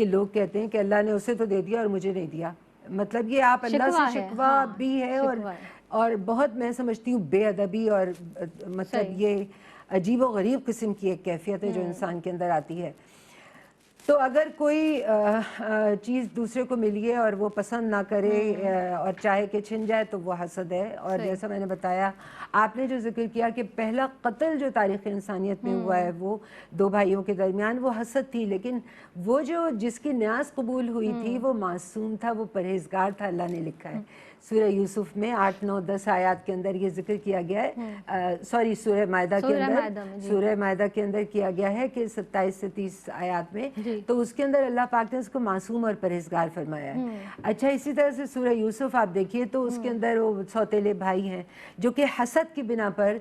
کہ لوگ کہتے ہیں کہ اللہ نے اسے تو دے دیا اور مجھے نہیں دیا. مطلب یہ آپ اللہ سے شکوہ بھی ہے اور بہت میں سمجھتی ہوں بے ادبی اور مطلب یہ عجیب و غریب قسم کی ایک کیفیت ہے جو انسان کے اندر آتی ہے. تو اگر کوئی چیز دوسرے کو ملی ہے اور وہ پسند نہ کرے اور چاہے کہ چھن جائے تو وہ حسد ہے. اور جیسا میں نے بتایا آپ نے جو ذکر کیا کہ پہلا قتل جو تاریخ انسانیت میں ہوا ہے وہ 2 بھائیوں کے درمیان وہ حسد تھی. لیکن وہ جو جس کی نیاز قبول ہوئی تھی وہ معصوم تھا, وہ پرہیزگار تھا. اللہ نے لکھا ہے سورہ یوسف میں 8, 9, 10 آیات کے اندر یہ ذکر کیا گیا ہے. سورہ مائدہ کے اندر سورہ مائدہ کے اندر کیا گیا ہے کہ 27 سے 30 آیات میں. تو اس کے اندر اللہ پاک نے اس کو معصوم اور پرہیزگار فرمایا ہے. اچھا اسی طرح سے سورہ یوسف آپ دیکھیے تو اس کے اندر وہ سوتیلے بھائی ہیں جو کہ حسد کی بنا پر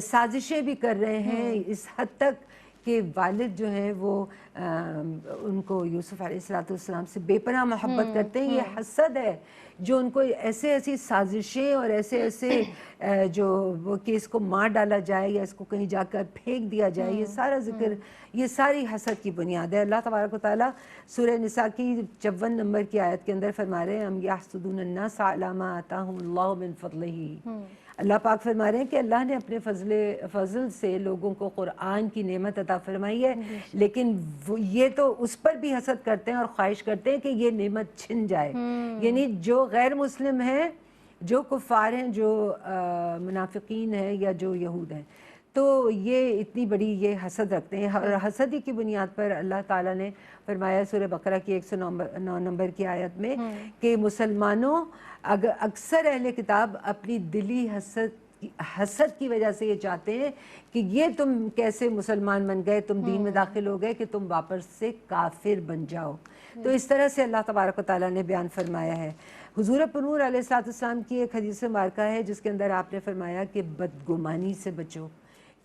سازشیں بھی کر رہے ہیں اس حد تک کہ والد جو ہیں وہ ان کو یوسف علیہ السلام سے بے پناہ محبت کرتے ہیں. یہ حسد ہے جو ان کو ایسی سازشیں اور ایسے جو وہ کہ اس کو مار ڈالا جائے یا اس کو کہیں جا کر پھینک دیا جائے, یہ سارا ذکر یہ ساری حسد کی بنیاد ہے. اللہ تبارک و تعالیٰ سورہ نساء کی 54 نمبر کی آیت کے اندر فرما رہے ہیں ام یحسدون الناس علی ما آتاہم اللہ من فضلہ. اللہ پاک فرما رہے ہیں کہ اللہ نے اپنے فضل سے لوگوں کو قرآن کی نعمت عطا فرمائی ہے, لیکن یہ تو اس پر بھی حسد کرتے ہیں اور خواہش کرتے ہیں کہ یہ نعمت چھن جائے. یعنی جو غیر مسلم ہیں, جو کفار ہیں, جو منافقین ہیں یا جو یہود ہیں, تو یہ اتنی بڑی یہ حسد رکھتے ہیں. اور حسد ہی کی بنیاد پر اللہ تعالیٰ نے فرمایا سورہ بقرہ کی 109 نمبر کی آیت میں کہ مسلمانوں اکثر اہل کتاب اپنی دلی حسد کی وجہ سے یہ چاہتے ہیں کہ یہ تم کیسے مسلمان بن گئے, تم دین میں داخل ہو گئے کہ تم واپس سے کافر بن جاؤ. تو اس طرح سے اللہ تبارک و تعالیٰ نے بیان فرمایا ہے. حضور پرنور علیہ السلام کی ایک حدیث مبارکہ ہے جس کے اندر آپ نے فرمایا کہ بدگمانی سے بچو,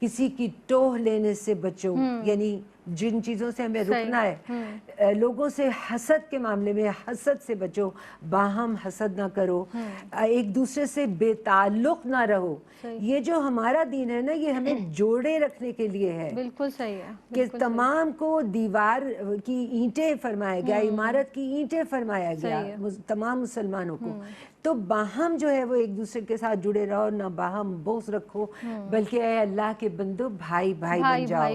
کسی کی ٹوہ لینے سے بچو. یعنی جن چیزوں سے ہمیں رکنا ہے, لوگوں سے حسد کے معاملے میں حسد سے بچو, باہم حسد نہ کرو, ایک دوسرے سے بے تعلق نہ رہو. یہ جو ہمارا دین ہے نا یہ ہمیں جوڑے رکھنے کے لیے ہے. بالکل صحیح ہے کہ تمام کو دیوار کی اینٹیں فرمایا گیا, عمارت کی اینٹیں فرمایا گیا تمام مسلمانوں کو. تو باہم جو ہے وہ ایک دوسرے کے ساتھ جڑے رہو, نہ باہم بغض رکھو, بلکہ اے اللہ کے بندو بھائی بن جاؤ.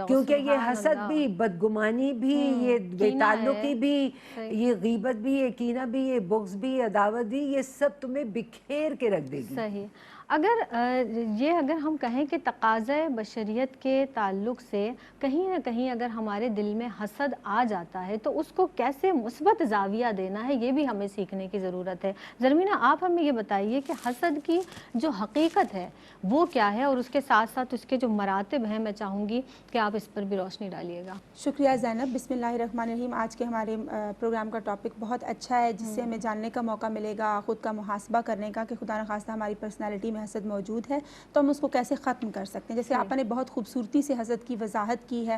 کیونکہ یہ حسد بھی, بدگمانی بھی, یہ بے تعلقی بھی, یہ غیبت بھی, یہ کینہ بھی, یہ بغض بھی, عداوت بھی, یہ سب تمہیں بکھیر کے رکھ دے گی. صحیح. اگر ہم کہیں کہ تقاضۂ بشریت کے تعلق سے کہیں نہ کہیں اگر ہمارے دل میں حسد آ جاتا ہے تو اس کو کیسے مثبت زاویہ دینا ہے یہ بھی ہمیں سیکھنے کی ضرورت ہے. زرمینہ آپ ہمیں یہ بتائیے کہ حسد کی جو حقیقت ہے وہ کیا ہے, اور اس کے ساتھ ساتھ اس کے جو مراتب ہیں میں چاہوں گی کہ آپ اس پر بھی روشنی ڈالیے گا. شکریہ زینب. بسم اللہ الرحمن الرحیم. آج کے ہمارے پروگرام کا ٹاپک بہت اچھا ہے جس سے ہمیں جاننے کا موقع ملے گا, خود کا محاسبہ کرنے کا کہ خدا نخواستہ ہماری پرسنالٹی میں حسد موجود ہے تو ہم اس کو کیسے ختم کر سکتے ہیں. جیسے آپ نے بہت خوبصورتی سے حسد کی وضاحت کی ہے.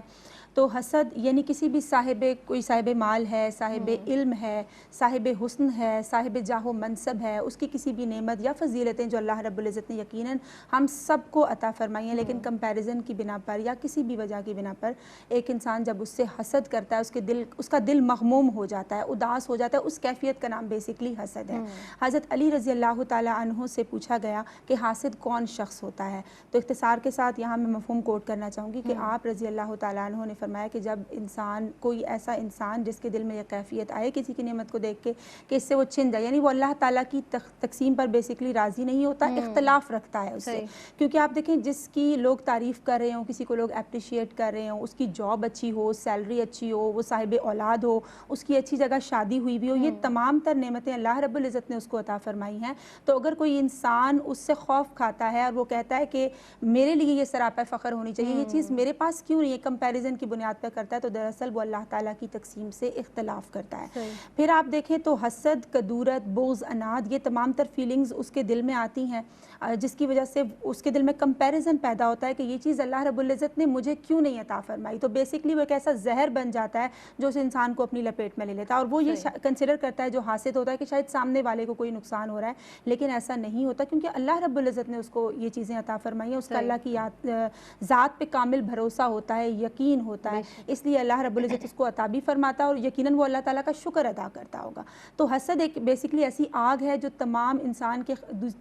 تو حسد یعنی کسی بھی کوئی صاحب مال ہے, صاحب علم ہے, صاحب حسن ہے, صاحب جاہ و منصب ہے, اس کی کسی بھی نعمت یا فضیلتیں جو اللہ رب العزت نے یقیناً ہم سب کو عطا فرمائی ہیں, لیکن کمپیریزن کی بنا پر یا کسی بھی وجہ کی بنا پر ایک انسان جب اس سے حسد کرتا ہے اس کا دل مغموم ہو جاتا ہے, اداس ہو جاتا ہے. اس کیفیت کا نام بیسکلی حسد ہے. حضرت علی رضی اللہ تعالیٰ عنہ سے پوچھا گیا کہ حاسد کون شخص ہوتا ہے, تو اختصار کے ساتھ یہاں میں مفہوم کوٹ کرنا چاہوں گی کہ آپ رضی اللہ تعالیٰ عنہ نے فرمایا کہ جب کوئی ایسا انسان جس کے دل میں یہ کیفیت آئے کسی کی نعمت کو دیکھ کے کہ اس سے وہ چھن جائے, یعنی وہ اللہ تعالیٰ کی تقسیم پر بیسکلی راضی نہیں ہوتا, اختلاف رکھتا ہے اس سے. کیونکہ آپ دیکھیں جس کی لوگ تعریف کر رہے ہوں, کسی کو لوگ اپریشیٹ کر رہے ہوں, اس کی جاب اچھی ہو, سیلری اچھی ہو, وہ صاحب اولاد ہو, اس کی اچھی جگہ شادی ہوئی بھی ہو, یہ تمام تر نعمتیں اللہ رب العزت نے اس کو عطا فرمائی ہیں. تو اگر کوئی انسان اس سے خوف کھاتا ہے اور وہ کہتا ہے کہ میرے لیے یہ سراپا فخر ہونی چاہیے, یہ چیز میرے پاس کیوں نہیں ہے, کمپیریزن کی بنیاد پر کرتا ہے, تو دراصل وہ اللہ تعالیٰ کی تقسیم سے اختلاف کرتا ہے. پھر آپ دیکھیں تو حسد, کدورت, بغض, عناد, یہ تمام تر فیلنگز اس کے دل میں آتی ہیں جس کی وجہ سے اس کے دل میں کمپیریزن پیدا ہوتا ہے کہ یہ چیز اللہ رب العزت نے مجھے کیوں نہیں عطا فرمائی. تو بیسکلی وہ ایک ایسا زہر بن جاتا ہے جو اس انسان کو اپنی لپیٹ میں لے لیتا ہے, اور وہ یہ کنسیڈر کرتا ہے جو حاسد ہوتا ہے کہ شاید سامنے والے کو کوئی نقصان ہو رہا ہے, لیکن ایسا نہیں ہوتا کیونکہ اللہ رب رب العزت نے اس کو یہ چیزیں عطا فرمائی ہیں. اس کا اللہ کی ذات پہ کامل بھروسہ ہوتا ہے, یقین ہوتا ہے, اس لیے اللہ رب العزت اس کو عطا بھی فرماتا ہے اور یقیناً وہ اللہ تعالیٰ کا شکر ادا کرتا ہوگا. تو حسد ایک بیسکلی ایسی آگ ہے جو تمام انسان کے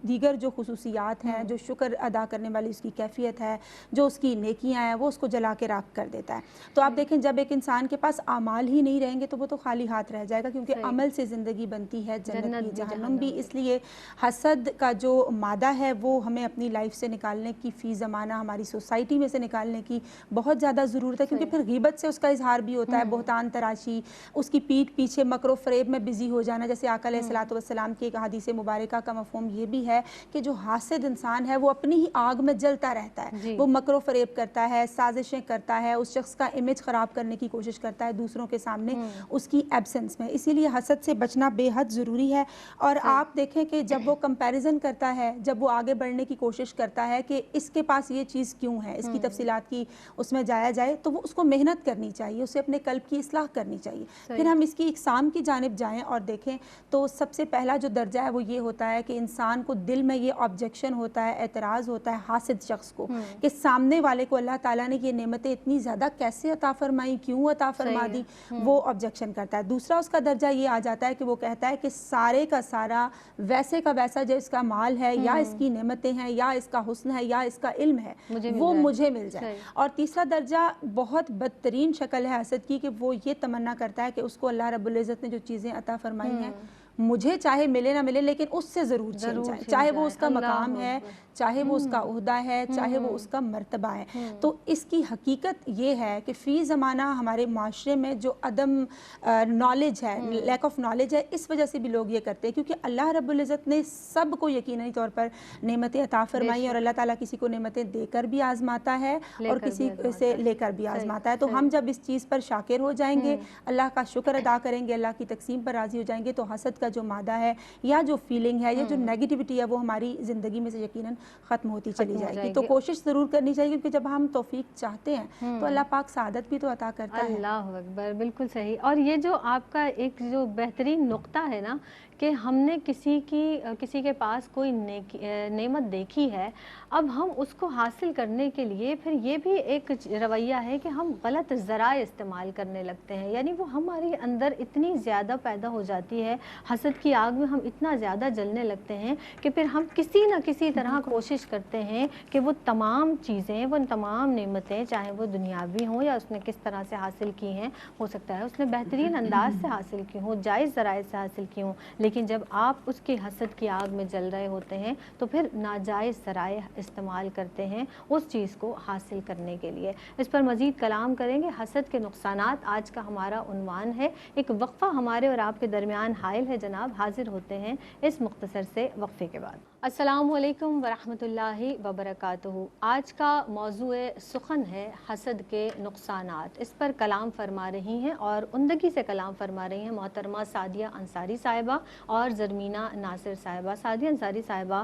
دیگر جو خصوصیات ہیں, جو شکر ادا کرنے والی اس کی کیفیت ہے, جو اس کی نیکیاں ہیں, وہ اس کو جلا کے راکھ کر دیتا ہے. تو آپ دیکھیں جب ایک انسان کے پاس اعمال ہی نہیں رہیں گے تو وہ تو خالی ہاتھ رہ جائے گا, کیونکہ عمل سے زندگی بنتی ہے, جنت بھی جہنم بھی. اس لیے حسد کا جو مادہ ہے وہ ہمیں اپنی لائف سے نکالنے کی, فی زمانہ ہماری سوسائٹی میں سے نکالنے کی بہت زیادہ ضرورت ہے, کیونکہ پھر غیبت سے اس کا اظہار بھی ہوتا ہے, بہتان تراشی, اس کی پیٹھ پیچھے مکر و فریب میں بزی ہو جانا. جیسے آقا علیہ الصلوۃ والسلام کی ایک حدیث مبارکہ کا مفہوم یہ بھی ہے کہ جو حاسد انسان ہے وہ اپنی ہی آگ میں جلتا رہتا ہے, وہ مکر و فریب کرتا ہے, سازشیں کرتا ہے, اس شخص کا امیج خراب کرنے کی کوشش کرتا ہے دوسروں کے سامنے اس کی ایبسنس میں. اسی لیے حسد سے بچنا بے حد ضروری ہے. اور آپ دیکھیں کہ جب وہ کمپیریزن کرتا ہے, جب وہ آگے بڑھنے کی کوشش کرتا ہے کہ اس کے پاس یہ چیز کیوں ہے, اس کی تفصیلات کی اس میں جایا جائے, تو وہ اس کو محنت کرنی چاہیے, اسے اپنے قلب کی اصلاح کرنی چاہیے. پھر ہم اس کی اقسام کی جانب جائیں اور دیکھیں تو سب سے پہلا جو درجہ ہے وہ یہ ہوتا ہے کہ انسان کو دل میں یہ آبجیکشن ہوتا ہے, اعتراض ہوتا ہے حاسد شخص کو کہ سامنے والے کو اللہ تعالیٰ نے یہ نعمتیں اتنی زیادہ کیسے عطا فرمائی, کیوں عطا فرما دی, وہ آبجیکشن کرتا ہے. دوسرا اس کا درجہ یہ آ جاتا ہے کہ وہ کہتا ہے کہ سارے کا سارا ویسے کا ویسا جو اس کا مال ہے یا اس کی نعمتیں ہیں یا اس کا حسن ہے یا اس کا علم ہے وہ مجھے مل جائے. اور تیسرا درجہ بہت بدترین شکل ہے حسد کی کہ وہ یہ تمنا کرتا ہے کہ اس کو اللہ رب العزت نے جو چیزیں عطا فرمائی ہیں مجھے چاہے ملے نہ ملے لیکن اس سے ضرور چھین جائے, چاہے وہ اس کا مقام ہے, چاہے وہ اس کا عہدہ ہے, چاہے وہ اس کا مرتبہ ہے. تو اس کی حقیقت یہ ہے کہ فی زمانہ ہمارے معاشرے میں جو عدم نالج ہے, لیک آف نالج ہے, اس وجہ سے بھی لوگ یہ کرتے ہیں, کیونکہ اللہ رب العزت نے سب کو یقینی طور پر نعمتیں عطا فرمائی اور اللہ تعالیٰ کسی کو نعمتیں دے کر بھی آزماتا ہے اور کسی سے لے کر بھی آزماتا ہے. تو ہم جب اس چیز پر شاکر ہو جائیں گے, اللہ کا شکر ادا کریں گے, اللہ کی تقسیم پر راضی ہو جائیں گے, تو حسد کا جو مادہ ہے یا جو فیلنگ ہے یا جو نیگیٹیوٹی ہے وہ ہماری زندگی میں سے یقیناً ختم ہوتی چلی جائے گی. تو کوشش ضرور کرنی چاہیے, کیونکہ جب ہم توفیق چاہتے ہیں تو اللہ پاک سعادت بھی تو عطا کرتا ہے. اللہ اکبر, بالکل صحیح. اور یہ جو آپ کا ایک جو بہترین نقطہ ہے نا کہ ہم نے کسی کے پاس کوئی نعمت دیکھی ہے, اب ہم اس کو حاصل کرنے کے لیے پھر یہ بھی ایک رویہ ہے کہ ہم غلط ذرائع استعمال کرنے لگتے ہیں. یعنی وہ ہمارے اندر اتنی زیادہ پیدا ہو جاتی ہے, حسد کی آگ میں ہم اتنا زیادہ جلنے لگتے ہیں کہ پھر ہم کسی نہ کسی طرح کوشش کرتے ہیں کہ وہ تمام چیزیں, وہ تمام نعمتیں, چاہے وہ دنیاوی ہوں یا اس نے کس طرح سے حاصل کی ہیں, ہو سکتا ہے اس نے بہترین انداز سے حاصل کی ہوں, جائز ذرائع سے حاصل کی ہوں, لیکن جب آپ اس کی حسد کی آگ میں جل رہے ہوتے ہیں تو پھر ناجائز ذرائع استعمال کرتے ہیں اس چیز کو حاصل کرنے کے لیے. اس پر مزید کلام کریں گے. حسد کے نقصانات آج کا ہمارا عنوان ہے. ایک وقفہ ہمارے اور آپ کے درمیان حائل ہے جناب, حاضر ہوتے ہیں اس مختصر سے وقفے کے بعد. السلام علیکم ورحمۃ اللہ وبرکاتہ. آج کا موضوع سخن ہے حسد کے نقصانات. اس پر کلام فرما رہی ہیں اور عمدگی سے کلام فرما رہی ہیں محترمہ سعدیہ انصاری صاحبہ اور زرمینہ ناصر صاحبہ. سعدیہ انصاری صاحبہ,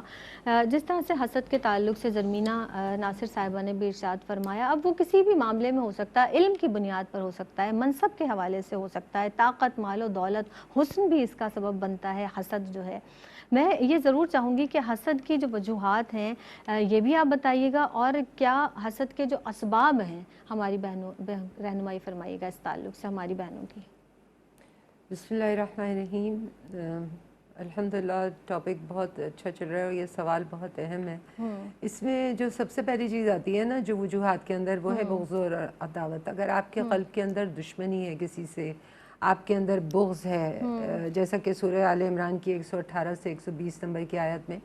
جس طرح سے حسد کے تعلق سے زرمینہ ناصر صاحبہ نے بھی ارشاد فرمایا, اب وہ کسی بھی معاملے میں ہو سکتا ہے, علم کی بنیاد پر ہو سکتا ہے, منصب کے حوالے سے ہو سکتا ہے, طاقت, مال و دولت, حسن بھی اس کا سبب بنتا ہے حسد جو ہے. میں یہ ضرور چاہوں گی کہ حسد کی جو وجوہات ہیں یہ بھی آپ بتائیے گا, اور کیا حسد کے جو اسباب ہیں ہماری بہنوں رہنمائی فرمائیے گا اس تعلق سے ہماری بہنوں کی. بسم اللہ الرحمن الرحیم. الحمدللہ ٹاپک بہت اچھا چل رہا ہے اور یہ سوال بہت اہم ہے. اس میں جو سب سے پہلی چیز آتی ہے نا جو وجوہات کے اندر, وہ ہے بغض اور عداوت. اگر آپ کے قلب کے اندر دشمنی ہے کسی سے, آپ کے اندر بغض ہے, جیسا کہ سورہ آل عمران کی 118 سے 120 نمبر کی آیت میں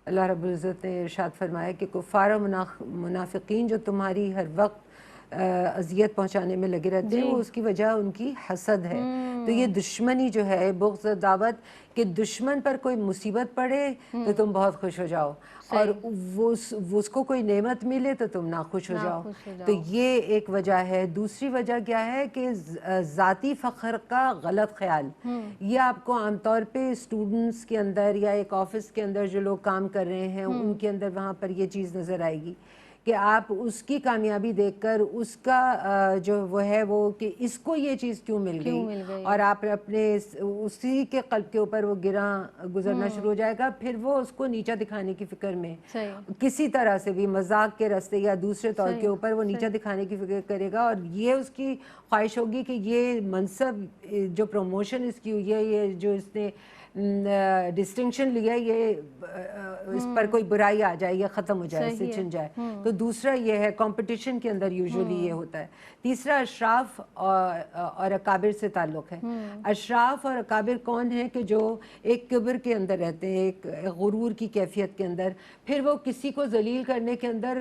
اللہ رب العزت نے ارشاد فرمایا کہ کفار و منافقین جو تمہاری ہر وقت اذیت پہنچانے میں لگے رہتے ہیں, وہ اس کی وجہ ان کی حسد ہے. تو یہ دشمنی جو ہے, بغض و عداوت, کہ دشمن پر کوئی مصیبت پڑے تو تم بہت خوش ہو جاؤ, اور وہ اس کو کوئی نعمت ملے تو تم ناخوش ہو جاؤ. تو یہ ایک وجہ ہے. دوسری وجہ کیا ہے کہ ذاتی فخر کا غلط خیال. یہ آپ کو عام طور پہ اسٹوڈنٹس کے اندر یا ایک آفس کے اندر جو لوگ کام کر رہے ہیں ان کے اندر وہاں پر یہ چیز نظر آئے گی کہ آپ اس کی کامیابی دیکھ کر اس کا جو وہ ہے وہ کہ اس کو یہ چیز کیوں مل گئی اور آپ اپنے اسی کے قلب کے اوپر وہ گزرنا شروع ہو جائے گا. پھر وہ اس کو نیچا دکھانے کی فکر میں کسی طرح سے بھی مذاق کے راستے یا دوسرے طور کے اوپر وہ نیچا دکھانے کی فکر کرے گا, اور یہ اس کی خواہش ہوگی کہ یہ منصب جو پروموشن اس کی ہوئی ہے, یہ جو اس نے ڈسٹنکشن لیا, یہ اس پر کوئی برائی آ جائے یا ختم ہو جائے, اس سے چھن جائے. تو دوسرا یہ ہے کمپٹیشن کے اندر یوزولی یہ ہوتا ہے. تیسرا اشراف اور اکابر سے تعلق ہے. اشراف اور اکابر کون ہیں کہ جو ایک کبر کے اندر رہتے ہیں, ایک غرور کی کیفیت کے اندر, پھر وہ کسی کو ذلیل کرنے کے اندر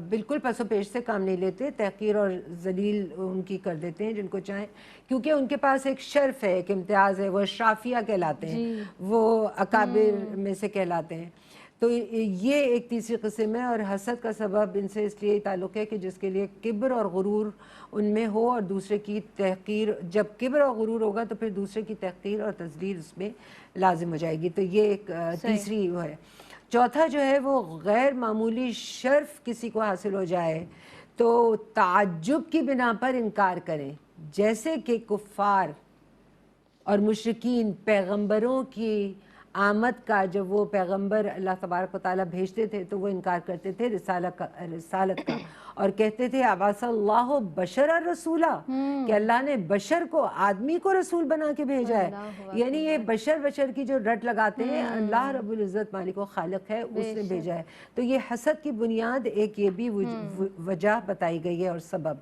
بالکل پس و پیش سے کام نہیں لیتے, تحقیر اور ذلیل ان کی کر دیتے ہیں جن کو چاہیں, کیونکہ ان کے پاس ایک شرف ہے, ایک امتیاز ہے, وہ اشرافیہ کہلاتے ہیں, وہ اکابر میں سے کہلاتے ہیں. تو یہ ایک تیسری قسم ہے. اور حسد کا سبب ان سے اس لیے تعلق ہے کہ جس کے لیے کبر اور غرور ان میں ہو اور دوسرے کی تحقیر, جب کبر اور غرور ہوگا تو پھر دوسرے کی تحقیر اور تذلیل اس میں لازم ہو جائے گی. تو یہ ایک تیسری وہ ہے. چوتھا جو ہے وہ غیر معمولی شرف کسی کو حاصل ہو جائے تو تعجب کی بنا پر انکار کریں, جیسے کہ کفار اور مشرکین پیغمبروں کی آمد کا, جب وہ پیغمبر اللہ تبارک و تعالیٰ بھیجتے تھے تو وہ انکار کرتے تھے رسالت کا, اور کہتے تھے ابعث اللہ بشر رسولا, کہ اللہ نے بشر کو, آدمی کو رسول بنا کے بھیجا ہے. یعنی یہ بشر کی جو رٹ لگاتے ہیں, اللہ رب العزت مالک و خالق ہے, اس نے بھیجا ہے. تو یہ حسد کی بنیاد ایک یہ بھی وجہ بتائی گئی ہے اور سبب.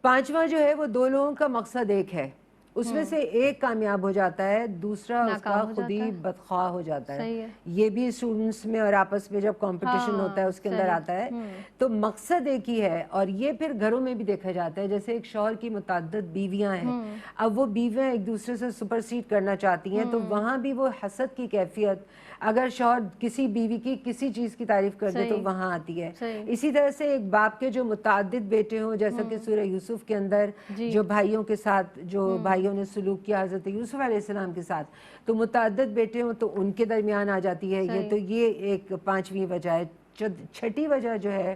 پانچواں جو ہے وہ دو لوگوں کا مقصد ایک ہے, اس میں سے ایک کامیاب ہو جاتا ہے, دوسرا اس کا خود ہی بدخواہ ہو جاتا ہے. یہ بھی اسٹوڈنٹس میں اور آپس میں جب کمپٹیشن ہوتا ہے اس کے اندر آتا ہے. تو مقصد ایک ہی ہے, اور یہ پھر گھروں میں بھی دیکھا جاتا ہے. جیسے ایک شوہر کی متعدد بیویاں ہیں, اب وہ بیویاں ایک دوسرے سے سپرسیڈ کرنا چاہتی ہیں, تو وہاں بھی وہ حسد کی کیفیت, اگر شوہر کسی بیوی کی کسی چیز کی تعریف کر دے تو وہاں آتی ہے. اسی طرح سے ایک باپ کے جو متعدد بیٹے ہوں, جیسا کہ سورہ یوسف کے اندر جو بھائیوں کے ساتھ, جو بھائیوں نے سلوک کیا حضرت یوسف علیہ السلام کے ساتھ, تو متعدد بیٹے ہوں تو ان کے درمیان آ جاتی ہے یہ. تو یہ ایک پانچویں وجہ ہے. چھٹی وجہ جو ہے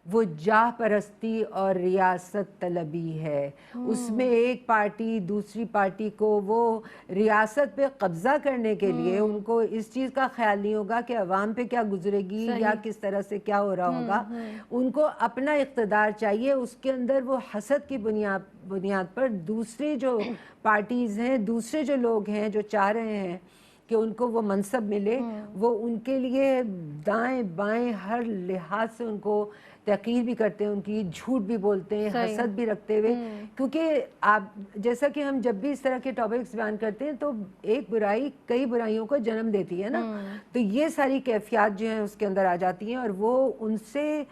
وہ جاہ پرستی اور ریاست طلبی ہے. اس میں ایک پارٹی دوسری پارٹی کو وہ ریاست پہ قبضہ کرنے کے لیے, ان کو اس چیز کا خیال نہیں ہوگا کہ عوام پہ کیا گزرے گی یا کس طرح سے کیا ہو رہا ہوگا. ان کو اپنا اقتدار چاہیے. اس کے اندر وہ حسد کی بنیاد پر دوسری جو پارٹیز ہیں, دوسرے جو لوگ ہیں جو چاہ رہے ہیں کہ ان کو وہ منصب ملے, وہ ان کے لیے دائیں بائیں ہر لحاظ سے ان کو تحقیر بھی کرتے ہیں, ان کی جھوٹ بھی بولتے ہیں, حسد بھی رکھتے ہوئے. کیونکہ آپ جیسا کہ ہم جب بھی اس طرح کے ٹاپکس بیان کرتے ہیں تو ایک برائی کئی برائیوں کو جنم دیتی ہے نا. تو یہ ساری کیفیات جو ہیں اس کے اندر آ جاتی ہیں, اور وہ ان سے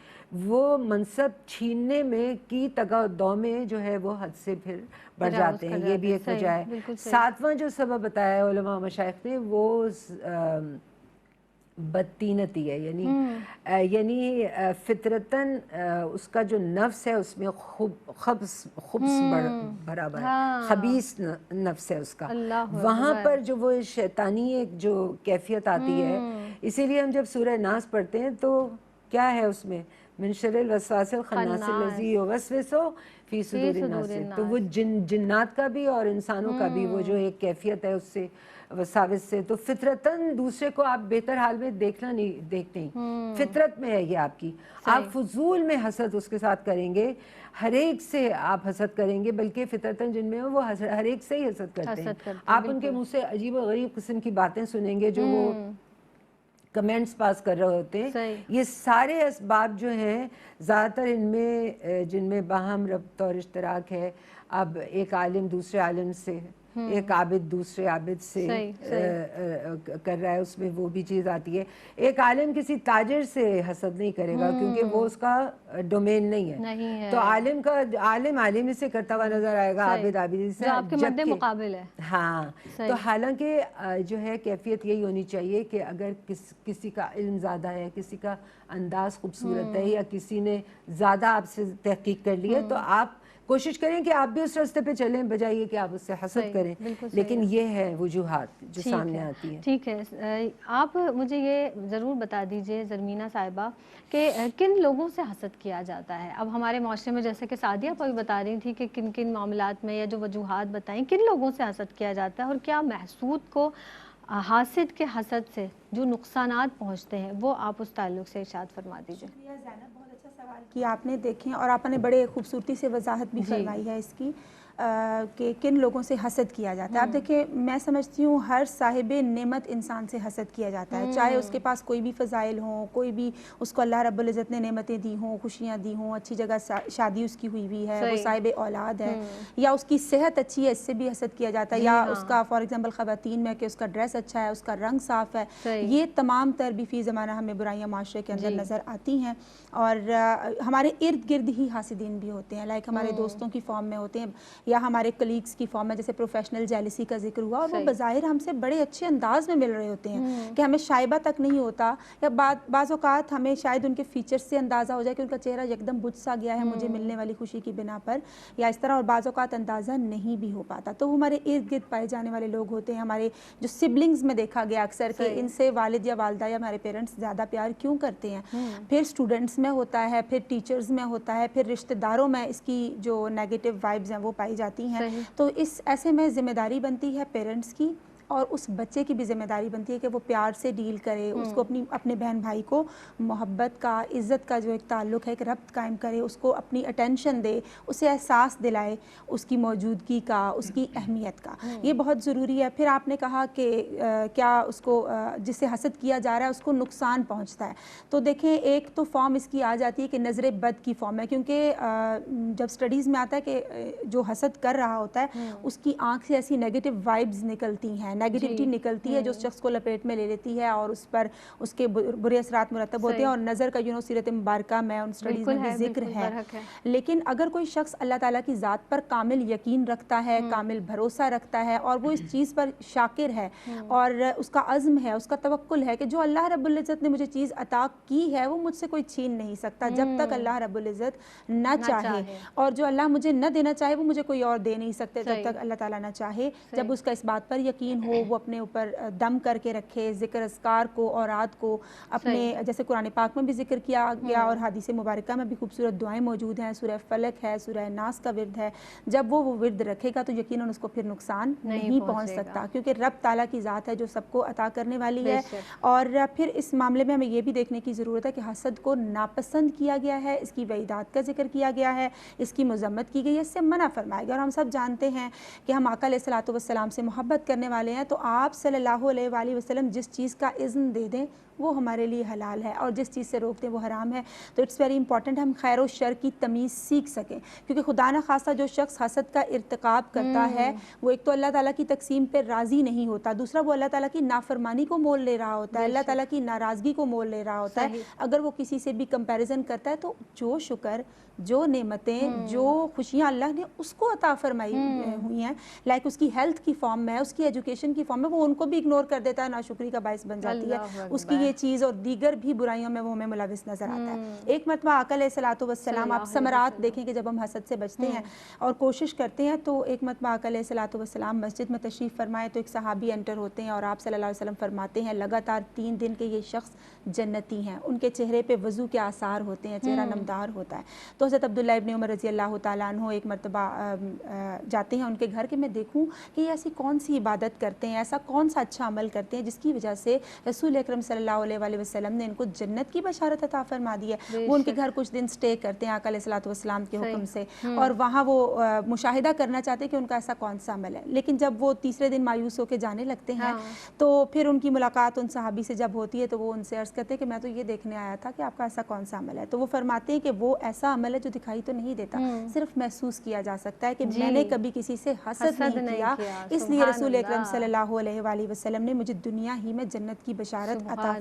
وہ منصب چھیننے میں کی تگادو میں جو ہے وہ حد سے پھر بڑھ جاتے ہیں. یہ بھی ایک وجہ ہے. ساتواں جو سبب بتایا ہے علماء مشائخ نے وہ بدطینتی ہے. یعنی فطرتاً اس کا جو نفس ہے اس میں خبث بھرا ہے, خبیث نفس ہے اس کا. وہاں پر جو وہ شیطانی ایک جو کیفیت آتی ہے, اسی لیے ہم جب سورہ ناس پڑھتے ہیں تو کیا ہے اس میں, من شر الوسواس الخناس الذی یوسوس فی صدور الناس. تو وہ جنات کا بھی اور انسانوں کا بھی وہ جو ایک کیفیت ہے اس سے وساوس سے, تو فطرتاً دوسرے کو آپ بہتر حال میں دیکھتے ہیں, فطرت میں ہے یہ آپ کی. آپ فضول میں حسد اس کے ساتھ کریں گے, ہر ایک سے آپ حسد کریں گے, بلکہ فطرتاً جن میں وہ ہر ایک سے ہی حسد کرتے ہیں. آپ ان کے منہ سے عجیب و غریب قسم کی باتیں سنیں گے جو وہ کمنٹس پاس کر رہے ہوتے ہیں. یہ سارے اسباب جو ہیں زیادہ تر ان میں جن میں باہم ربط اور اشتراک ہے. اب ایک عالم دوسرے عالم سے, ایک عابد دوسرے عابد سے کر رہا ہے, اس میں وہ بھی چیز آتی ہے. ایک عالم کسی تاجر سے حسد نہیں کرے گا کیونکہ وہ اس کا ڈومین نہیں ہے. تو عالم سے کرتا ہوا نظر آئے گا, عابد عابدی سے, جو آپ کے مد مقابل ہے. ہاں, تو حالانکہ جو ہے کیفیت یہی ہونی چاہیے کہ اگر کسی کا علم زیادہ ہے, کسی کا انداز خوبصورت ہے, یا کسی نے زیادہ آپ سے تحقیق کر لی ہے, تو آپ کوشش کریں کہ آپ بھی اس راستے پہ چلیں بجائے کہ آپ اس سے حسد کریں. لیکن یہ ہے وجوہات جو سامنے آتی ہیں. ٹھیک ہے، آپ مجھے یہ ضرور بتا دیجئے زرمینہ صاحبہ کہ کن لوگوں سے حسد کیا جاتا ہے. اب ہمارے معاشرے میں جیسے کہ سعدیہ ابھی بتا رہی تھی کہ کن کن معاملات میں یا جو وجوہات بتائیں کن لوگوں سے حسد کیا جاتا ہے، اور کیا محسود کو حاسد کے حسد سے جو نقصانات پہنچتے ہیں وہ آپ اس تعلق سے ارشاد فرما دیجئے. شکریہ زینب، بہت اچھا سوال کیا آپ نے. دیکھیں، اور آپ نے بڑے خوبصورتی سے وضاحت بھی فرمائی ہے اس کی کہ کن لوگوں سے حسد کیا جاتا ہے. اب دیکھیں، میں سمجھتی ہوں ہر صاحب نعمت انسان سے حسد کیا جاتا ہے، چاہے اس کے پاس کوئی بھی فضائل ہوں، کوئی بھی اس کو اللہ رب العزت نے نعمتیں دی ہوں، خوشیاں دی ہوں، اچھی جگہ شادی اس کی ہوئی ہے، وہ صاحب اولاد ہے، یا اس کی صحت اچھی ہے، اس سے بھی حسد کیا جاتا ہے، یا اس کا فار ایگزامپل خواتین میں کہ اس کا ڈریس اچھا ہے، اس کا رنگ صاف ہے. یہ تمام تر بھی فی زمانہ ہمیں برائیاں معاشرے کے اندر نظر آتی ہیں. اور ہمارے ارد گرد ہی حاسدین بھی ہوتے ہیں، لائک ہمارے دوستوں کی فارم میں ہوتے ہیں یا ہمارے کلیگز کی فارم میں، جیسے پروفیشنل جیلسی کا ذکر ہوا، اور وہ بظاہر ہم سے بڑے اچھے انداز میں مل رہے ہوتے ہیں کہ ہمیں شائبہ تک نہیں ہوتا، یا بعض اوقات ہمیں شاید ان کے فیچرز سے اندازہ ہو جائے کہ ان کا چہرہ یکدم بجھ سا گیا ہے مجھے ملنے والی خوشی کی بنا پر، یا اس طرح، اور بعض اوقات اندازہ نہیں بھی ہو پاتا. تو وہ ہمارے ارد گرد پائے جانے والے لوگ ہوتے ہیں. ہمارے جو سبلنگز میں دیکھا گیا اکثر کہ ان سے والد یا والدہ یا ہمارے پیرنٹس زیادہ پیار کیوں کرتے ہیں. پھر اسٹوڈنٹس میں ہوتا ہے، پھر ٹیچرز میں ہوتا ہے، پھر رشتہ داروں میں اس کی جو نیگیٹو وائبز ہیں وہ پائی جاتی ہیں. تو اس ایسے میں ذمہ داری بنتی ہے پیرنٹس کی، اور اس بچے کی بھی ذمہ داری بنتی ہے کہ وہ پیار سے ڈیل کرے، اس کو اپنے بہن بھائی کو محبت کا، عزت کا جو ایک تعلق ہے، ایک ربط قائم کرے، اس کو اپنی اٹینشن دے، اسے احساس دلائے اس کی موجودگی کا، اس کی اہمیت کا. یہ بہت ضروری ہے. پھر آپ نے کہا کہ کیا اس کو جس سے حسد کیا جا رہا ہے اس کو نقصان پہنچتا ہے. تو دیکھیں، ایک تو فارم اس کی آ جاتی ہے کہ نظر بد کی فارم ہے، کیونکہ جب سٹڈیز میں آتا ہے کہ جو حسد کر رہا ہوتا ہے اس کی آنکھ سے ایسی نیگیٹو وائبز نکلتی ہیں، نیگیٹیوٹی نکلتی ہے جو شخص کو لپیٹ میں لے لیتی ہے، اور اس پر اس کے برے اثرات مرتب ہوتے ہیں. اور نظر کا سیرت مبارکہ میں ان سٹڈیز میں بھی ذکر ہے. لیکن اگر کوئی شخص اللہ تعالیٰ کی ذات پر کامل یقین رکھتا ہے، کامل بھروسہ رکھتا ہے، اور وہ اس چیز پر شاکر ہے، اور اس کا عزم ہے، اس کا توکل ہے کہ جو اللہ رب العزت نے مجھے چیز عطا کی ہے وہ مجھ سے کوئی چھین نہیں سکتا جب تک اللہ رب العزت نہ چاہے، اور جو اللہ مجھے نہ دینا چاہے وہ مجھے کوئی اور دے نہیں سکتے جب تک اللہ تعالیٰ نہ چاہے. جب اس کا اس بات پر یقین ہو، وہ اپنے اوپر دم کر کے رکھے ذکر اذکار کو، اورات کو اپنے، جیسے قرآن پاک میں بھی ذکر کیا گیا اور حدیث مبارکہ میں بھی خوبصورت دعائیں موجود ہیں، سورہ فلق ہے، سورہ ناس کا ورد ہے. جب وہ ورد رکھے گا تو یقیناً اس کو پھر نقصان نہیں پہنچ سکتا، کیونکہ رب تعالیٰ کی ذات ہے جو سب کو عطا کرنے والی ہے. اور پھر اس معاملے میں ہمیں یہ بھی دیکھنے کی ضرورت ہے کہ حسد کو ناپسند کیا گیا ہے، اس کی وعیدات کا ذکر کیا گیا ہے، اس کی مذمت کی گئی ہے، اس سے منع فرمایا گیا. اور ہم سب جانتے ہیں کہ ہم آقا علیہ الصلوۃ والسلام سے محبت کرنے والے ہیں، تو آپ صلی اللہ علیہ وآلہ وسلم جس چیز کا اذن دے دیں وہ ہمارے لیے حلال ہے، اور جس چیز سے روک دیں وہ حرام ہے. تو اٹس ویری امپورٹنٹ ہم خیر و شر کی تمیز سیکھ سکیں، کیونکہ خدا نہ خواستہ جو شخص حسد کا ارتکاب کرتا ہے وہ ایک تو اللہ تعالیٰ کی تقسیم پہ راضی نہیں ہوتا، دوسرا وہ اللہ تعالیٰ کی نافرمانی کو مول لے رہا ہوتا ہے، اللہ تعالیٰ کی ناراضگی کو مول لے رہا ہوتا ہے. اگر وہ کسی سے بھی کمپیریزن کرتا ہے تو جو شکر، جو نعمتیں، جو خوشیاں اللہ نے اس کو عطا فرمائی ہوئی ہیں، لائک اس کی ہیلتھ کی فارم میں، اس کی ایجوکیشن کی فارم میں، وہ ان کو بھی اگنور کر دیتا ہے، ناشکری کا باعث بن جاتی ہے اس کی یہ چیز، اور دیگر بھی برائیوں میں وہ ہمیں ملوث نظر آتا ہے. ایک مرتبہ آقا علیہ الصلوۃ والسلام، آپ ثمرات دیکھیں کہ جب ہم حسد سے بچتے ہیں اور کوشش کرتے ہیں، تو ایک مرتبہ آقا علیہ الصلوۃ والسلام مسجد میں تشریف فرمائے تو ایک صحابی انٹر ہوتے ہیں، اور آپ صلی اللہ علیہ وسلم فرماتے ہیں لگاتار 3 دن کے یہ شخص جنتی ہیں، ان کے چہرے پہ وضو کے آثار ہوتے ہیں، چہرہ نمدار ہوتا ہے. تو حضرت عبداللہ ابن عمر رضی اللہ تعالیٰ عنہ ایک مرتبہ جاتے ہیں ان کے گھر کہ میں دیکھوں کہ یہ ایسی کون سی عبادت کرتے ہیں، ایسا کون سا اچھا عمل کرتے ہیں جس کی وجہ سے رسول اکرم صلی اللہ علیہ وآلہ وسلم نے ان کو جنت کی بشارت عطا فرما دی ہے. وہ ان کے گھر کچھ دن سٹے کرتے ہیں آقا علیہ الصلوۃ والسلام کے حکم سے، اور وہاں وہ مشاہدہ کرنا چاہتے ہیں کہ ان کا ایسا کون سا عمل ہے. لیکن جب وہ تیسرے دن مایوس ہو کے جانے لگتے ہیں تو پھر ان کی ملاقات ان صحابی سے جب ہوتی ہے تو وہ ان سے عرض کرتے ہیں کہ میں تو یہ دیکھنے آیا تھا کہ آپ کا ایسا کون سا عمل ہے. تو وہ فرماتے ہیں کہ وہ ایسا عمل ہے جو دکھائی تو نہیں دیتا، صرف محسوس کیا جا سکتا ہے کہ میں نے کبھی کسی سے حسد نہیں کیا، اس لیے رسول اکرم صلی اللہ علیہ وآلہ وسلم نے مجھے دنیا ہی میں جنت کی بشارت عطا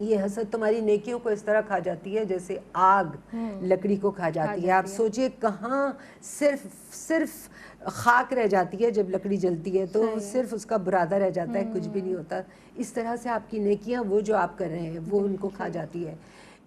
یہ حسد تمہاری نیکیوں کو اس طرح کھا جاتی ہے جیسے آگ لکڑی کو کھا جاتی ہے. آپ سوچئے کہاں صرف خاک رہ جاتی ہے جب لکڑی جلتی ہے تو صرف اس کا برادہ رہ جاتا ہے, کچھ بھی نہیں ہوتا. اس طرح سے آپ کی نیکیاں وہ جو آپ کر رہے ہیں وہ ان کو کھا جاتی ہے.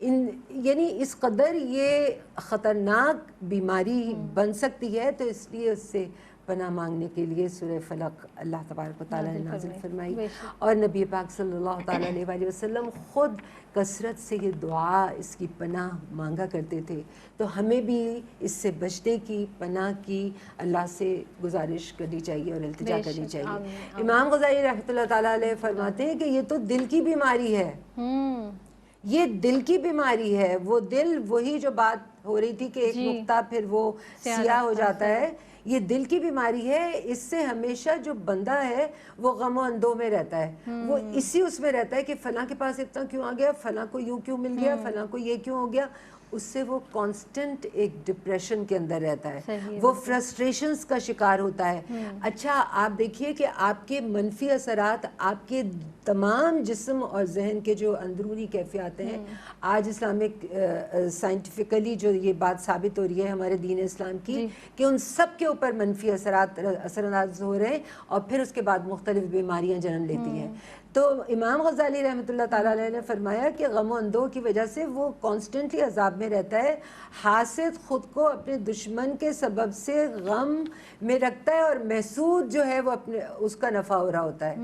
یعنی اس قدر یہ خطرناک بیماری بن سکتی ہے, تو اس لیے اس سے پناہ مانگنے کے لیے سورہ فلق اللہ تبارک و تعالیٰ نے نازل فرمائی, اور نبی پاک صلی اللہ تعالیٰ علیہ وآلہ وسلم خود کثرت سے یہ دعا اس کی پناہ مانگا کرتے تھے. تو ہمیں بھی اس سے بچنے کی, پناہ کی اللہ سے گزارش کرنی چاہیے اور التجا کرنی چاہیے. امام غزالی رحمۃ اللہ تعالیٰ علیہ فرماتے ہیں کہ یہ تو دل کی بیماری ہے, یہ دل کی بیماری ہے. وہ دل, وہی جو بات ہو رہی تھی کہ ایک نقطہ پھر وہ سیاہ ہو جاتا ہے, یہ دل کی بیماری ہے. اس سے ہمیشہ جو بندہ ہے وہ غم و اندوہ میں رہتا ہے, وہ اس میں رہتا ہے کہ فلاں کے پاس اتنا کیوں آ گیا, فلاں کو یوں کیوں مل گیا, فلاں کو یہ کیوں ہو گیا. اس سے وہ کانسٹنٹ ایک ڈپریشن کے اندر رہتا ہے, وہ فرسٹریشنز کا شکار ہوتا ہے. اچھا آپ دیکھیے کہ آپ کے منفی اثرات آپ کے تمام جسم اور ذہن کے جو اندرونی کیفیات ہیں, آج اسلامک سائنٹیفکلی جو یہ بات ثابت ہو رہی ہے ہمارے دین اسلام کی کہ ان سب کے اوپر منفی اثر انداز ہو رہے ہیں, اور پھر اس کے بعد مختلف بیماریاں جنم لیتی ہیں. تو امام غزالی رحمۃ اللہ تعالیٰ علیہ نے فرمایا کہ غم و اندوہ کی وجہ سے وہ کانسٹنٹلی عذاب میں رہتا ہے. حاسد خود کو اپنے دشمن کے سبب سے غم میں رکھتا ہے, اور محسود جو ہے وہ اپنے اس کا نفع ہو رہا ہوتا ہے.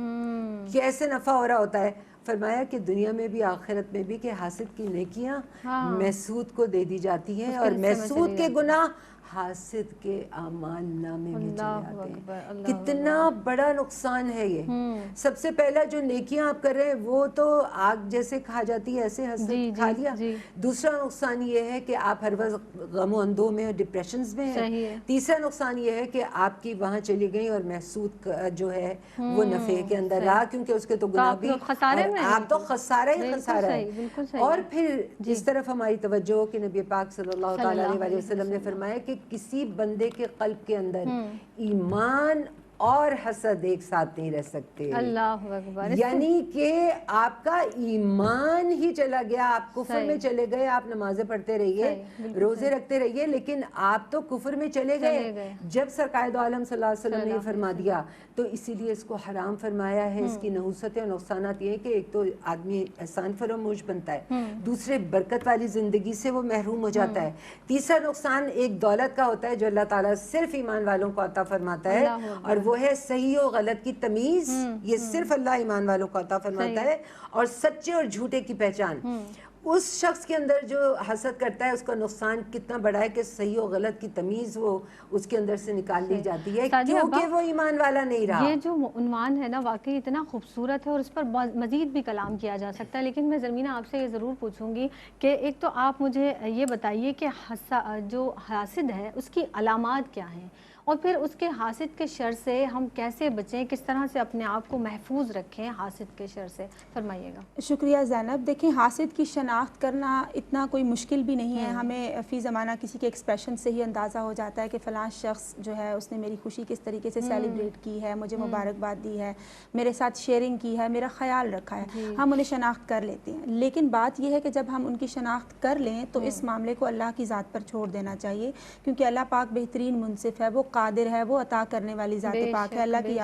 کیسے نفع ہو رہا ہوتا ہے؟ فرمایا کہ دنیا میں بھی آخرت میں بھی کہ حاسد کی نیکیاں محسود کو دے دی جاتی ہیں, اور محسود کے گناہ حاسد کے اعمال نامے میں چلے آتے ہیں. کتنا بڑا نقصان ہے یہ. سب سے پہلا جو نیکیاں آپ کر رہے ہیں وہ تو آگ جیسے کھا جاتی ہے, ایسے حسد کھا لیا. دوسرا نقصان یہ ہے کہ آپ ہر وقت غم و اندوہ میں, ڈپریشنز میں ہیں. تیسرا نقصان یہ ہے کہ آپ کی وہاں چلی گئی اور محسود جو ہے وہ نفع کے اندر رہا, کیونکہ اس کے تو گناہ بھی, آپ تو خسارہ ہی خسارہ ہے. اور پھر اس طرف ہماری توجہ ہو کہ نبی پاک صلی اللہ تعالیٰ علیہ وسلم نے فرمایا کہ کسی بندے کے قلب کے اندر ایمان اور حسد ایک ساتھ نہیں رہ سکتے. اللہ اکبر. یعنی کہ آپ کا ایمان ہی چلا گیا, آپ کفر میں چلے گئے. آپ نمازیں پڑھتے رہیے, روزے رکھتے رہیے, لیکن آپ تو کفر میں چلے گئے جب سرکار دو عالم صلی اللہ علیہ وسلم نے یہ فرما دیا. تو اسی لیے اس کو حرام فرمایا ہے. اس کی نحوستیں اور نقصانات یہ ہے کہ ایک تو آدمی احسان فراموش بنتا ہے, دوسرے برکت والی زندگی سے وہ محروم ہو جاتا ہے. تیسرا نقصان ایک دولت کا ہوتا ہے جو اللہ تعالیٰ صرف ایمان والوں کو عطا فرماتا ہے, اور وہ ہے صحیح و غلط کی تمیز. یہ صرف اللہ ایمان والوں کو عطا فرماتا ہے. اور سچے اور جھوٹے کی پہچان. اس شخص کے اندر جو حسد کرتا ہے اس کا نقصان کتنا بڑا ہے کہ صحیح و غلط کی تمیز وہ اس کے اندر سے نکال لی جاتی ہے, کیونکہ وہ ایمان والا نہیں رہا. یہ جو عنوان ہے نا واقعی اتنا خوبصورت ہے, اور اس پر مزید بھی کلام کیا جا سکتا ہے. لیکن میں زرمینہ آپ سے یہ ضرور پوچھوں گی کہ ایک تو آپ مجھے یہ بتائیے کہ جو حاسد ہے اس کی علامات کیا ہیں, اور پھر اس کے حاسد کے شر سے ہم کیسے بچیں, کس طرح سے اپنے آپ کو محفوظ رکھیں حاسد کے شر سے, فرمائیے گا. شکریہ زینب. دیکھیں حاسد کی شناخت کرنا اتنا کوئی مشکل بھی نہیں ہے. ہمیں فی زمانہ کسی کے ایکسپریشن سے ہی اندازہ ہو جاتا ہے کہ فلاں شخص جو ہے اس نے میری خوشی کس طریقے سے سیلیبریٹ کی ہے, مجھے مبارکباد دی ہے, میرے ساتھ شیئرنگ کی ہے, میرا خیال رکھا ہے. ہم انہیں شناخت کر لیتے ہیں. لیکن بات یہ ہے کہ جب ہم ان کی شناخت کر لیں تو اس معاملے کو اللہ کی ذات پر چھوڑ دینا چاہیے, کیونکہ اللہ پاک بہترین منصف ہے, وہ قادر ہے, وہ عطا کرنے والی ذات پاک ہے. اللہ کی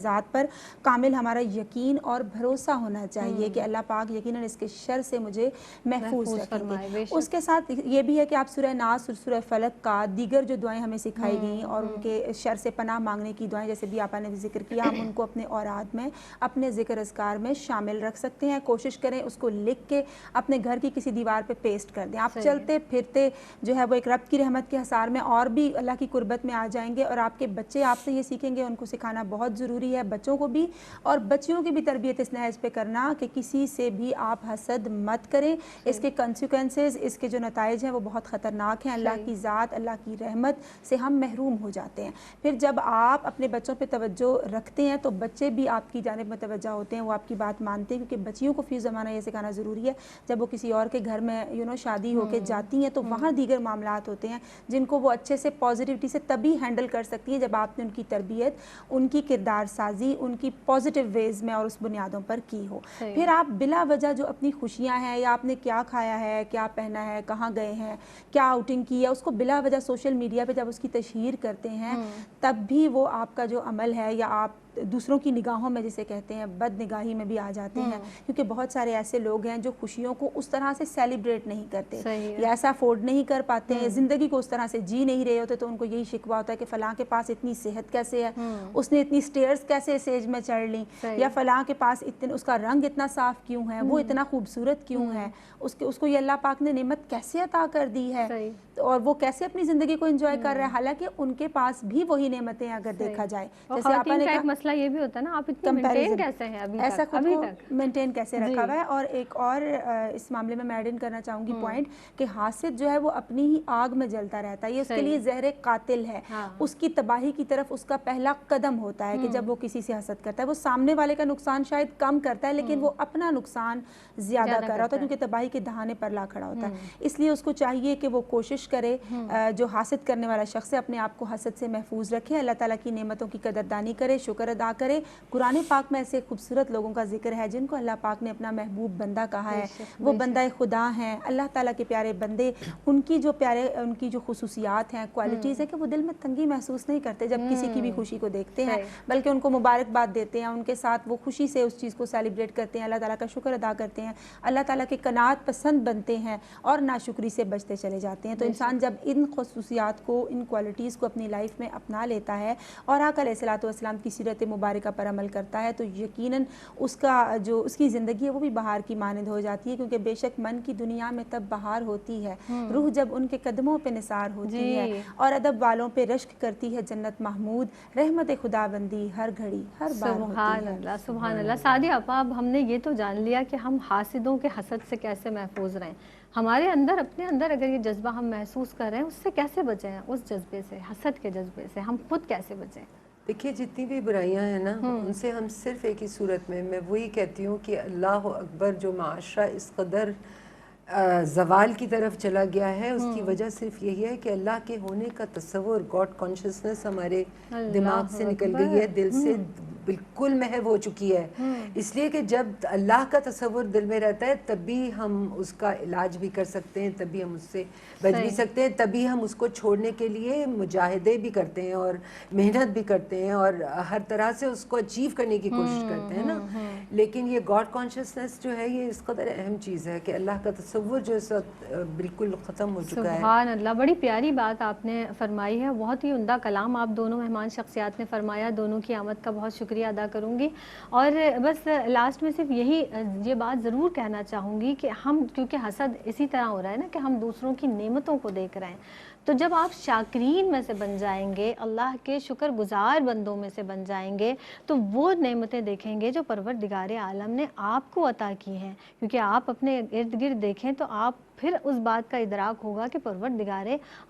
ذات پر کامل ہمارا یقین اور بھروسہ ہونا چاہیے کہ اللہ پاک یقیناً اس کے شر سے مجھے محفوظ رکھیں گے. اس کے ساتھ یہ بھی ہے کہ آپ سورہ ناس اور سورہ فلق کا دیگر جو دعائیں ہمیں سکھائی گئیں اور ان کے شر سے پناہ مانگنے کی دعائیں جیسے بھی آپ نے ذکر کیا, ہم ان کو اپنے اوراد میں, اپنے ذکر اذکار میں شامل رکھ سکتے ہیں. کوشش کریں اس کو لکھ کے اپنے گھر کی کسی دیوار پہ پیسٹ کر دیں. آپ چلتے پھرتے جو ہے وہ ایک رب کی رحمت کے حصار میں اور بھی اللہ کی قربت میں آ جائیں گے, اور آپ کے بچے آپ سے یہ سیکھیں گے. ان کو سکھانا بہت ضروری ہے, بچوں کو بھی اور بچیوں کی بھی تربیت اس نحج پہ کرنا کہ کسی سے بھی آپ حسد مت کریں. اس کے کنسیکوینسز, اس کے جو نتائج ہیں وہ بہت خطرناک ہیں. اللہ کی ذات, اللہ کی رحمت سے ہم محروم ہو جاتے ہیں. پھر جب آپ اپنے بچوں پہ توجہ رکھتے ہیں تو بچے بھی آپ کی جانب متوجہ ہوتے ہیں, وہ آپ کی بات مانتے ہیں, کیونکہ بچیوں کو فی زمانہ یہ سکھانا ضروری ہے. جب وہ کسی اور کے گھر میں شادی ہو کے جاتی ہیں تو وہاں دیگر معاملات ہوتے ہیں جن کو وہ اچھے سے پازیٹیوٹی سے تبھی ہینڈل ہینڈل کر سکتی ہیں جب آپ نے ان کی تربیت، ان کی کردار سازی ان کی پازیٹیو ویز میں اور اس بنیادوں پر کی ہو. پھر آپ بلا وجہ جو اپنی خوشیاں ہیں یا آپ نے کیا کھایا ہے، کیا پہنا ہے، کہاں گئے ہیں، کیا آؤٹنگ کی ہے، اس کو بلا وجہ سوشل میڈیا پہ جب اس کی تشہیر کرتے ہیں تب بھی وہ آپ کا جو عمل ہے یا آپ دوسروں کی نگاہوں میں جسے کہتے ہیں بد نگاہی میں بھی آ جاتے ہیں. کیونکہ بہت سارے ایسے لوگ ہیں جو خوشیوں کو اس طرح سے سیلیبریٹ نہیں کرتے یا ایسا افورڈ نہیں کر پاتے ہیں، زندگی کو اس طرح سے جی نہیں رہے ہوتے، تو ان کو یہی شکوہ ہوتا ہے کہ فلاں کے پاس اتنی صحت کیسے ہے، اس نے اتنی سٹیئرز کیسے اس ایج میں چڑھ لیں، یا فلاں کے پاس اس کا رنگ اتنا صاف کیوں ہے، وہ اتنا خوبصورت کیوں ہے، اس کو یہ اللہ پاک نے نعمت کیسے عطا کر دی ہے اور وہ کیسے اپنی زندگی کو انجوائے کر رہا ہے، حالانکہ ان کے پاس بھی وہی نعمتیں اگر دیکھا جائے. جیسے آپ نے کہا مسئلہ یہ بھی ہوتا ہے نا، آپ اتنے مینٹین کیسے ہیں ابھی تک، ایسا خود کو مینٹین کیسے رکھا ہوا ہے. اور ایک اور اس معاملے میں ایڈ ان کرنا چاہوں گی پوائنٹ کہ حاسد جو ہے وہ اپنی ہی آگ میں جلتا رہتا ہے، یہ اس کے لیے زہر قاتل ہے، اس کی تباہی کی طرف اس کا پہلا قدم ہوتا ہے کہ جب وہ کسی سے حسد کرتا ہے. وہ سامنے والے کا نقصان شاید کم کرتا ہے لیکن وہ اپنا نقصان زیادہ کر رہا ہوتا ہے کیونکہ تباہی کے دہانے پر لا کھڑا ہوتا ہے. اس لیے اس کو چاہیے کہ وہ کوشش کرے، جو حاسد کرنے والا شخص ہے اپنے آپ کو حسد سے محفوظ رکھے، اللہ تعالیٰ کی نعمتوں کی قدردانی کرے، شکر ادا کرے. قرآن پاک میں ایسے خوبصورت لوگوں کا ذکر ہے جن کو اللہ پاک نے اپنا محبوب بندہ کہا ہے، وہ بندہ خدا ہیں، اللہ تعالیٰ کے پیارے بندے. ان کی جو خصوصیات ہیں، کوالٹیز ہیں کہ وہ دل میں تنگی محسوس نہیں کرتے جب کسی کی بھی خوشی کو دیکھتے ہیں، بلکہ ان کو مبارکباد دیتے ہیں، ان کے ساتھ وہ خوشی سے اس چیز کو سیلیبریٹ کرتے ہیں، اللہ تعالیٰ کا شکر ادا کرتے ہیں، اللہ تعالیٰ کے قناعت پسند بنتے ہیں اور ناشکری سے بچتے چلے جاتے ہیں. تو انسان جب ان خصوصیات کو، ان کوالٹیز کو اپنی لائف میں اپنا لیتا ہے اور آقا علیہ الصلوۃ والسلام کی سیرت مبارکہ پر عمل کرتا ہے تو یقیناً اس کی زندگی ہے وہ بھی بہار کی مانند ہو جاتی ہے. کیونکہ بے شک من کی دنیا میں تب بہار ہوتی ہے، روح جب ان کے قدموں پہ نثار ہوتی ہے اور ادب والوں پہ رشک کرتی ہے جنت محمود، رحمت خداوندی ہر گھڑی ہر بار ہوتی ہے. سبحان اللہ، سبحان اللہ. سعدیہ آپا، اب ہم نے یہ تو جان لیا کہ ہم حاسدوں کے حسد سے کیسے محفوظ رہیں. ہمارے اندر، اپنے اندر اگر یہ جذبہ ہم محسوس کر رہے ہیں، اس سے کیسے بچیں؟ اس جذبے سے، حسد کے جذبے سے ہم خود کیسے بچیں؟ دیکھیے جتنی بھی برائیاں ہیں نا ان سے ہم صرف ایک ہی صورت میں وہی کہتی ہوں کہ اللہ اکبر، جو معاشرہ اس قدر زوال کی طرف چلا گیا ہے اس کی وجہ صرف یہی ہے کہ اللہ کے ہونے کا تصور، گاڈ کانشسنس ہمارے دماغ سے نکل گئی ہے، دل سے بالکل محو ہو چکی ہے. اس لیے کہ جب اللہ کا تصور دل میں رہتا ہے تبھی ہم اس کا علاج بھی کر سکتے ہیں، تبھی ہم اس سے بچ بھی سکتے ہیں، تبھی ہم اس کو چھوڑنے کے لیے مجاہدے بھی کرتے ہیں اور محنت بھی کرتے ہیں اور ہر طرح سے اس کو اچیو کرنے کی کوشش کرتے ہیں نا. لیکن یہ گاڈ کانشسنس جو ہے یہ اس قدر اہم چیز ہے کہ اللہ کا تصور جو اس وقت بالکل ختم ہو چکا ہے. سبحان اللہ، بڑی پیاری بات آپ نے فرمائی ہے، بہت ہی عمدہ کلام آپ دونوں مہمان شخصیات نے فرمایا. دونوں کی آمد کا بہت شکریہ ادا کروں گی. اور بس لاسٹ میں صرف یہی یہ بات ضرور کہنا چاہوں گی کہ ہم، کیونکہ حسد اسی طرح ہو رہا ہے نا کہ ہم دوسروں کی نعمتوں کو دیکھ رہے ہیں، تو جب آپ شاکرین میں سے بن جائیں گے، اللہ کے شکر گزار بندوں میں سے بن جائیں گے، تو وہ نعمتیں دیکھیں گے جو پروردگار عالم نے آپ کو عطا کی ہیں. کیونکہ آپ اپنے ارد گرد دیکھیں تو آپ پھر اس بات کا ادراک ہوگا کہ پروردگار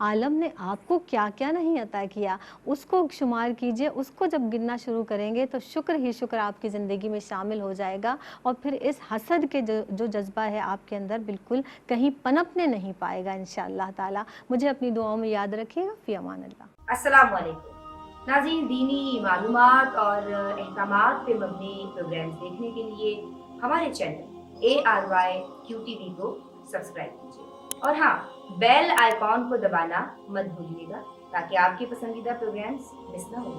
عالم نے آپ کو کیا کیا نہیں عطا کیا. اس کو شمار کیجئے، اس کو جب گننا شروع کریں گے تو شکر ہی شکر آپ کی زندگی میں شامل ہو جائے گا، اور پھر اس حسد کے جو جذبہ ہے آپ کے اندر بالکل کہیں پنپنے نہیں پائے گا انشاءاللہ تعالی. مجھے اپنی دعاؤں میں یاد رکھیے گا. فی امان اللہ. السلام علیکم ناظرین. دینی معلومات اور احکامات پہ مبنی پروگرامز دیکھنے کے لیے ہمارے چینل ARYQTV کو سبسکرائب کیجیے، اور ہاں، بیل آئیکن کو دبانا مت بھولیے گا تاکہ آپ کے پسندیدہ پروگرامز مس نہ ہوں.